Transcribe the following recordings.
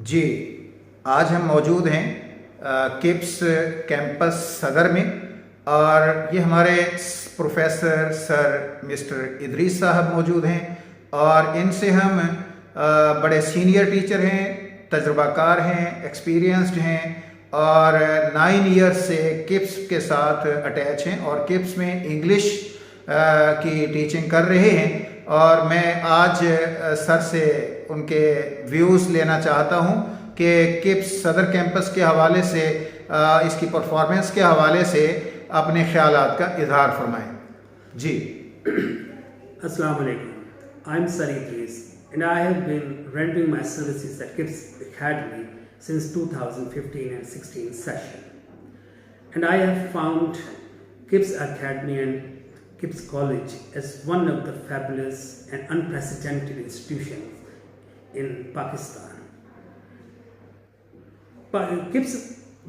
जी, आज हम मौजूद हैं किप्स कैंपस सदर में और ये हमारे प्रोफेसर सर मिस्टर इदरीस साहब मौजूद हैं और इनसे हम बड़े सीनियर टीचर हैं, तजुर्बाकार हैं, एक्सपीरियंस्ड हैं और 9 ईयर्स से किप्स के साथ अटैच हैं और किप्स में इंग्लिश की टीचिंग कर रहे हैं। और मैं आज सर से उनके व्यूज़ लेना चाहता हूं कि किप्स सदर कैंपस के हवाले से इसकी परफॉर्मेंस के हवाले से अपने ख्यालात का इजहार फरमाएं। जी। Aslamualikum. I'm Sir Idrees and I have been rendering my services at Kips Academy since 2015 and 16 session. And I have found Kips Academy and Kips College as one of the fabulous and unprecedented institutions in Pakistan. But Kips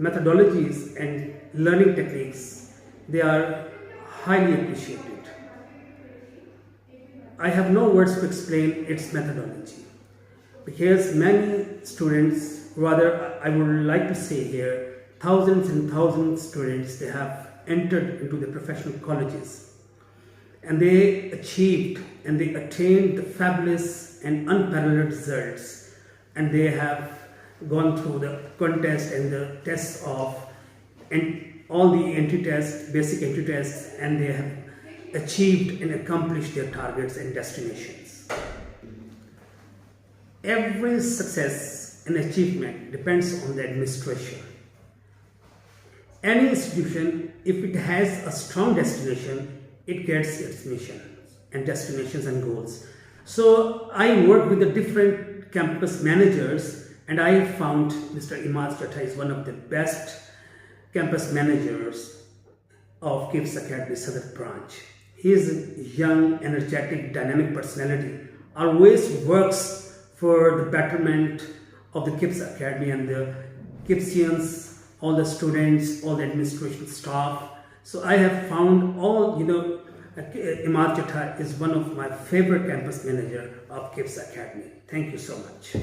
methodologies and learning techniques, they are highly appreciated. I have no words to explain its methodology because many students, rather I would like to say here, thousands and thousands of students, they have entered into the professional colleges and they achieved and they attained the fabulous and unparalleled results, and they have gone through the contest and the tests of and all the entry tests, basic entry tests, and they have achieved and accomplished their targets and destinations. Every success and achievement depends on the administration. Any institution, if it has a strong destination, it gets its mission and destinations and goals. So I work with the different campus managers and I found Mr. Idrees is one of the best campus managers of Kips Academy Southern Branch. He is a young, energetic, dynamic personality, always works for the betterment of the Kips Academy and the Kipsians, all the students, all the administration staff. So I have found all, Idrees is one of my favorite campus manager of Kips Academy. Thank you so much.